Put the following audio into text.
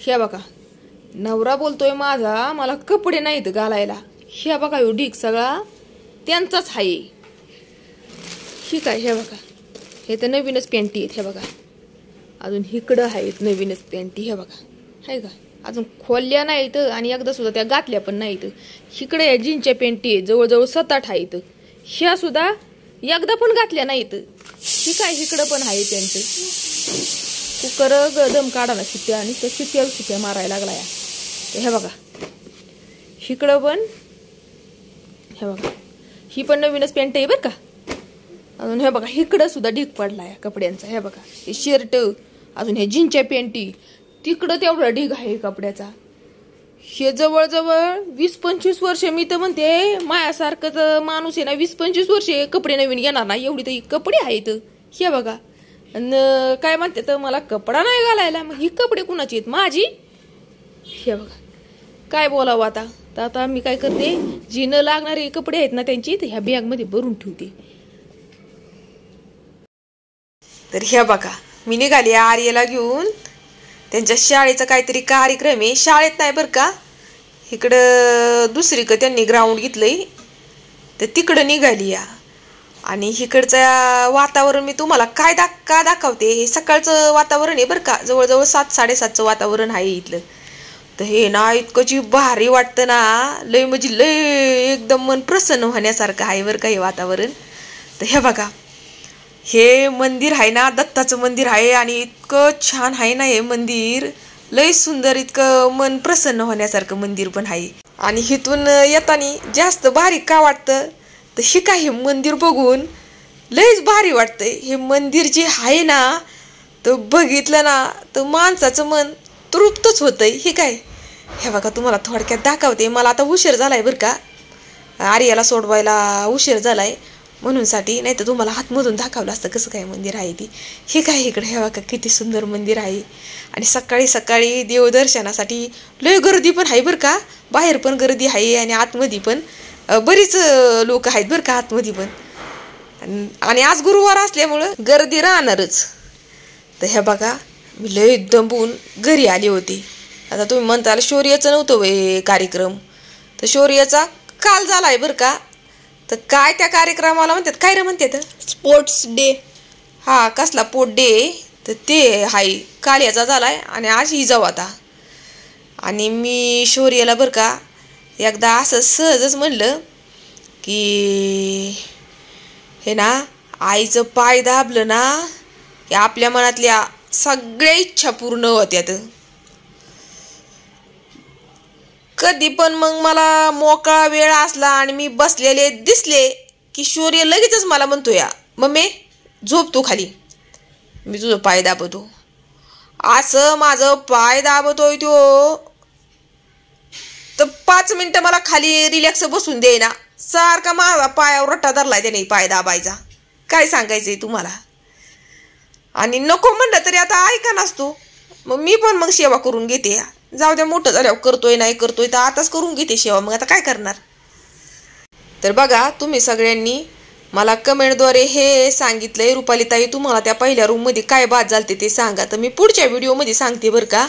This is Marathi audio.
हे बघा, नवरा बोलतोय माझा मला कपडे नाहीत घालायला. हे बघा ह्यो ढीग सगळा त्यांचाच आहे. ही काय, हे बघा हे तर नवीनच पॅन्टी आहेत. हे बघा अजून इकडं आहेत नवीनच पॅन्टी. हे बघा आहे का, अजून खोलल्या नाहीत आणि एकदा सुद्धा त्या घातल्या पण नाहीत. इकडे या जीनच्या पॅन्टी आहेत जवळजवळ 7-8 आहेत. ह्या सुद्धा एकदा पण घातल्या नाहीत. ही काय इकडं पण आहे त्यांचं. कुकर दम काढा ना शिट्ट्या आणि त्या शिट्ट्या मारायला लागलाय. हे बघा इकडं पण, हे बघा ही पण नवीनच पॅन्ट आहे बरं का. अजून हे बघा इकडं सुद्धा ढीग पडलाय कपड्यांचा. हे बघा हे शर्ट, अजून हे जीनच्या पॅन्टी, तिकडं तेवढा ढीग आहे कपड्याचा. हे जवळजवळ 20-25 वर्ष, मी तर म्हणते मायासारखंच माणूस आहे ना 20-25 वर्ष कपडे नवीन घेणार ना एवढी तर कपडे आहेत. हे बघा आणि काय म्हणते तर मला कपडा नाही घालायला. मग ही कपडे कुणाची आहेत? माझी. हे बघा काय बोलावं आता. तर आता मी काय करते, जी न लागणारे कपडे आहेत ना त्यांची तर ह्या बॅगमध्ये भरून ठेवते. तर ह्या बघा मी निघाली आर्यला घेऊन. त्यांच्या शाळेचा काहीतरी कार्यक्रम आहे. शाळेत नाही बरं का, इकडं दुसरीकडं त्यांनी ग्राउंड घेतलंय तर तिकडं निघाली या. आणि इकडचं वातावरण मी तुम्हाला काय दाखवते. हे सकाळचं वातावरण आहे बरं का, जवळजवळ 7-7:30चं वातावरण आहे इथलं. तर हे ना इतकं जी भारी वाटतं ना, लय म्हणजे लय एकदम मन प्रसन्न होण्यासारखं आहे बरं का हे वातावरण. तर हे बघा हे मंदिर आहे ना, दत्ताचं मंदिर आहे आणि इतकं छान आहे ना हे मंदिर, लय सुंदर, इतकं मन प्रसन्न होण्यासारखं मंदिर पण आहे. आणि इथून येताना जास्त भारी का वाटतं तर हे काय, हे मंदिर बघून लयच भारी वाटतंय. हे मंदिर जे आहे ना तर बघितलं ना तर माणसाचं मन तृप्तच होतंय. हे काय, हे बघा तुम्हाला थोडक्यात दाखवते. मला आता उशीर झालाय बरं का, आर्याला सोडवायला उशीर झालाय म्हणून साठी, नाही तर तुम्हाला हातमधून दाखवलं असतं कसं काय मंदिर आहे ती. हे काय इकडे हे बघा किती सुंदर मंदिर आहे. आणि सकाळी सकाळी देवदर्शनासाठी लय गर्दी पण आहे बरं का, बाहेर पण गर्दी आहे आणि आतमध्ये पण बरीच लोक आहेत बरं का आतमध्ये पण. आणि आज गुरुवार असल्यामुळं गर्दी राहणारच. तर हे बघा मी लय दंबून घरी आले होते. आता तुम्ही म्हणताल शौर्याचं नव्हतं वय कार्यक्रम, तर शौर्याचा काल झालाय बरं का. तर काय त्या कार्यक्रमाला म्हणतात, काय रे म्हणतात, स्पोर्ट्स डे. हा कसला पोट डे, तर ते हाय काल याचा झालाय आणि आज ही जाऊ आता. आणि मी शौर्याला बरं का एकदा असं सहजच म्हणलं की हे ना आईचं पाय दाबलं ना की आपल्या मनातल्या सगळ्या इच्छा पूर्ण होत्यात. कधी पण मग मला मोकळा वेळ असला आणि मी बसलेले दिसले की शौर्य लगेचच मला म्हणतो, या मम्मी झोप तू खाली, मी तुझं पाय दाबतो. असं माझं पाय दाबतोय तो तर 5 मिनिटं मला खाली रिलॅक्स बसून दे ना, सारखा माझा पायावर रट्टा धरलाय त्याने पाय दाबायचा. काय सांगायचंय तुम्हाला. आणि नको म्हणलं तरी आता ऐका नसतो. मग मी पण मग सेवा करून घेते. जाऊ द्या मोठं झाल्यावर करतोय नाही करतोय तर आताच करून घेते सेवा, मग आता काय करणार. तर बघा तुम्ही सगळ्यांनी मला कमेंटद्वारे हे सांगितलंय, रुपाली ताई तुम्हाला त्या पहिल्या रूममध्ये काय बाद झालते ते सांगा. तर मी पुढच्या व्हिडिओमध्ये सांगते बरं का.